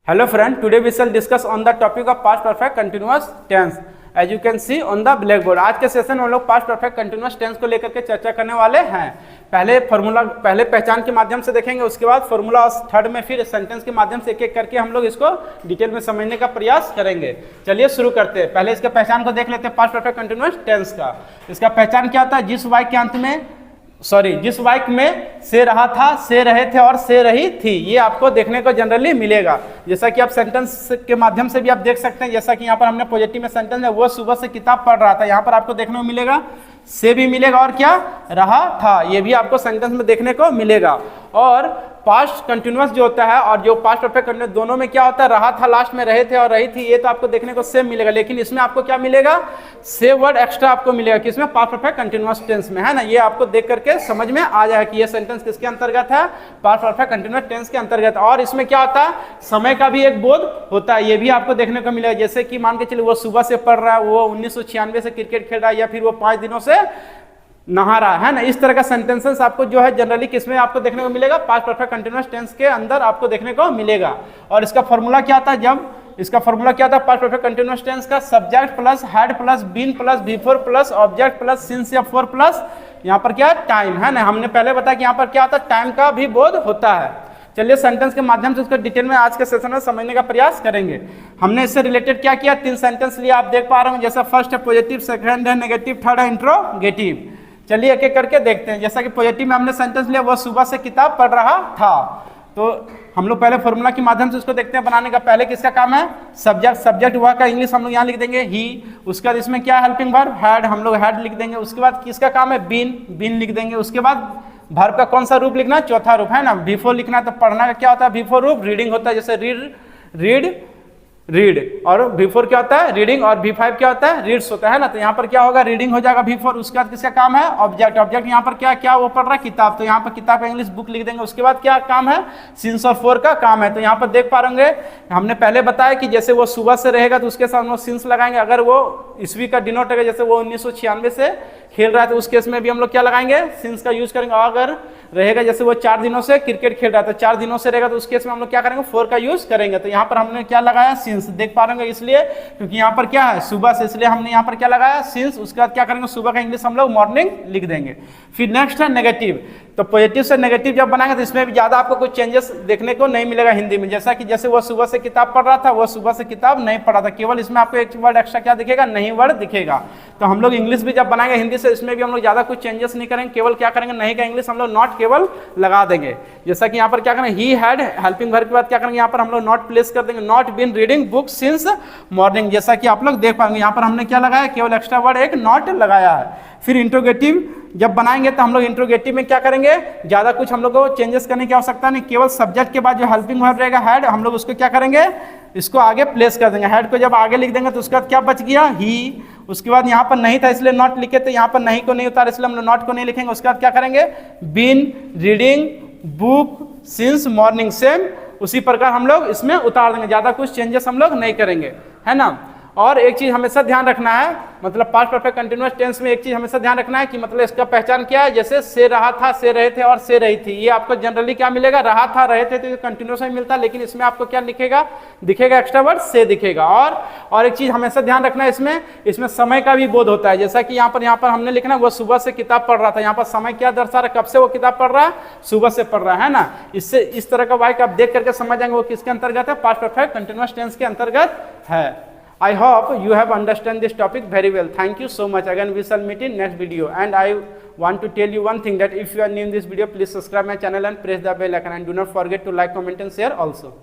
Hello friend, today we shall discuss on the topic of past perfect continuous tense. As you can see on the blackboard. आज के session में हम लोग past perfect continuous tense को लेकर के चर्चा करने वाले हैं। पहले पहचान के माध्यम से देखेंगे, उसके बाद फॉर्मूला और थर्ड में फिर सेंटेंस के माध्यम से एक एक करके हम लोग इसको डिटेल में समझने का प्रयास करेंगे। चलिए शुरू करते हैं। पहले इसके पहचान को देख लेते हैं पास्ट परफेक्ट कंटिन्यूअस टेंस का। इसका पहचान क्या होता है? जिस वाक्य के अंत में जिस वाक्य में से रहा था, से रहे थे और से रही थी, ये आपको देखने को जनरली मिलेगा। जैसा कि आप सेंटेंस के माध्यम से भी आप देख सकते हैं। जैसा कि यहाँ पर हमने पॉजिटिव में सेंटेंस है, वो सुबह से किताब पढ़ रहा था, यहाँ पर आपको देखने को मिलेगा से भी मिलेगा और क्या रहा था, ये भी आपको सेंटेंस में देखने को मिलेगा। और पास्ट कंटिन्यूअस जो होता है और जो पास्ट परफेक्ट कंटिन्यूअस, दोनों में क्या होता है? रहा था लास्ट में रहे थे और रही थी, ये तो आपको देखने को सेम मिलेगा। लेकिन इसमें आपको क्या मिलेगा? से वर्ड एक्स्ट्रा आपको मिलेगा। किसमें? पास्ट परफेक्ट कंटिन्यूअस टेंस में, है ना। ये आपको देख करके समझ में आ जाएगा कि ये सेंटेंस किसके अंतर्गत है? पास्ट परफेक्ट कंटिन्यूअस टेंस के अंतर्गत। और इसमें क्या होता है? समय का भी एक बोध होता है, ये भी आपको देखने को मिलेगा। जैसे कि मान के चलिए वो सुबह से पढ़ रहा है, वो 1996 से क्रिकेट खेल रहा है, या फिर वो 5 दिनों से नहा रहा है ना। इस तरह का सेंटेंसेस आपको जो है जनरली किसमें आपको देखने को मिलेगा? पास्ट परफेक्ट कंटिन्यूअस टेंस के अंदर आपको देखने को मिलेगा। और इसका फॉर्मूला क्या था? इसका फॉर्मूला क्या था पास्ट परफेक्ट कंटिन्यूअस टेंस का? Subject plus had plus been plus before plus object plus since या फॉर प्लस यहाँ पर क्या टाइम, है ना। हमने पहले बताया कि यहाँ पर क्या होता है? टाइम का भी बोध होता है। चलिए सेंटेंस के माध्यम से उसको डिटेल में आज के सेशन में समझने का प्रयास करेंगे। हमने इससे रिलेटेड क्या किया? 3 सेंटेंस लिया, आप देख पा रहे हो। जैसा फर्स्ट है पॉजिटिव, सेकंड है नेगेटिव, थर्ड है इंट्रोगेटिव। चलिए एक एक करके देखते हैं। जैसा कि पॉजिटिव में हमने सेंटेंस लिया, वो सुबह से किताब पढ़ रहा था, तो हम लोग पहले फॉर्मूला के माध्यम से उसको देखते हैं बनाने का। पहले किसका काम है? सब्जेक्ट हुआ का इंग्लिश हम लोग यहाँ लिख देंगे ही। उसके बाद इसमें क्या हेल्पिंग वर्ब? हैड, हम लोग हैड लिख देंगे। उसके बाद किसका काम है? बीन लिख देंगे। उसके बाद वर्ब का कौन सा रूप लिखना है? चौथा रूप, है ना। बिफोर लिखना है, तो पढ़ना का क्या होता है? बिफोर रूप रीडिंग होता है। जैसे रीड और बिफोर क्या होता है? रीडिंग। और V5 क्या होता है? रीड्स होता है ना। तो यहाँ पर क्या होगा? रीडिंग हो जाएगा बिफोर। उसके बाद किसका काम है? ऑब्जेक्ट यहाँ पर क्या वो पढ़ रहा है? किताब, तो यहाँ पर किताब का इंग्लिश बुक लिख देंगे। उसके बाद क्या काम है? सिंस और फॉर का काम है। तो यहाँ पर देख पा रहे होंगे, हमने पहले बताया कि जैसे वो सुबह से रहेगा तो उसके साथ हम लोग सिंस लगाएंगे। अगर वो ईस्वी का डिनोट है, जैसे वो 1996 से खेल रहा है, तो उस केस में भी हम लोग क्या लगाएंगे? सिंस का यूज करेंगे। और अगर रहेगा जैसे वो 4 दिनों से क्रिकेट खेल रहा है, तो 4 दिनों से रहेगा, तो उस केस में हम लोग क्या करेंगे? फॉर का यूज करेंगे। तो यहाँ पर हमने क्या लगाया? सिंस। देख पा रहे हैं इसलिए क्योंकि यहाँ पर क्या है? सुबह से, इसलिए हमने यहाँ पर क्या लगाया? सिंस। उसके बाद क्या करेंगे? सुबह का इंग्लिश हम लोग मॉर्निंग लिख देंगे। फिर नेक्स्ट है नेगेटिव। तो पॉजिटिव से नेगेटिव जब बनाएंगे तो इसमें भी ज्यादा आपको कुछ चेंजेस देखने को नहीं मिलेगा हिंदी में। जैसा कि जैसे वो सुबह से किताब पढ़ रहा था, वो सुबह से किताब नहीं पढ़ रहा था, केवल इसमें आपको एक वर्ड एक्स्ट्रा क्या दिखेगा? नहीं वर्ड दिखेगा। तो हम लोग इंग्लिश भी जब बनाएंगे हिंदी से, इसमें भी हम लोग ज्यादा कुछ चेंजेस नहीं करेंगे, केवल क्या करेंगे? नहीं का इंग्लिश हम लोग नॉट केवल लगा देंगे। जैसा कि यहाँ पर क्या करेंगे? ही हैड हेल्पिंग वर्ब के बाद क्या करेंगे? यहाँ पर हम लोग नॉट प्लेस कर देंगे। Not been reading book since morning. जैसा कि आप लोग देख पाएंगे यहाँ पर हमने क्या लगाया? केवल एक्स्ट्रा वर्ड एक नॉट लगाया है। फिर इंट्रोगेटिव जब बनाएंगे तो हम लोग इंट्रोगेटिव में क्या करेंगे? ज्यादा कुछ हम लोग को चेंजेस करने की आवश्यकता नहीं, केवल सब्जेक्ट के बाद जो हेल्पिंग वर्ब रहेगा हैड, हम लोग उसको क्या करेंगे? इसको आगे प्लेस कर देंगे। हैड को जब आगे लिख देंगे तो उसके बाद क्या बच गया? ही। उसके बाद यहाँ पर नहीं था इसलिए नॉट लिखे, तो यहाँ पर नहीं को नहीं उतार, इसलिए हम लोग नॉट को नहीं लिखेंगे। उसके बाद क्या करेंगे? Been reading book since morning. Same उसी प्रकार हम लोग इसमें उतार देंगे, ज्यादा कुछ चेंजेस हम लोग नहीं करेंगे, है ना। और एक चीज हमेशा ध्यान रखना है, मतलब पास्ट परफेक्ट कंटिन्यूअस टेंस में एक चीज हमेशा ध्यान रखना है कि मतलब इसका पहचान क्या है? जैसे से रहा था, से रहे थे और से रही थी, ये आपको जनरली क्या मिलेगा? रहा था, रहे थे, तो कंटिन्यूअस में मिलता है, लेकिन इसमें आपको क्या दिखेगा? एक्स्ट्रा वर्ड से दिखेगा। और एक चीज हमेशा ध्यान रखना है, इसमें समय का भी बोध होता है। जैसा कि यहाँ पर हमने लिखना वो सुबह से किताब पढ़ रहा था, यहाँ पर समय क्या दर्शा रहा है? कब से वो किताब पढ़ रहा है? सुबह से पढ़ रहा है ना। इससे इस तरह का वाक्य आप देख करके समझ जाएंगे वो किसके अंतर्गत है? पास्ट परफेक्ट कंटिन्यूअस टेंस के अंतर्गत है। I hope you have understand this topic very well. Thank you so much. Again, we shall meet in next video. And I want to tell you one thing, that if you are new in this video, please subscribe my channel and press the bell icon. And do not forget to like, comment and share also.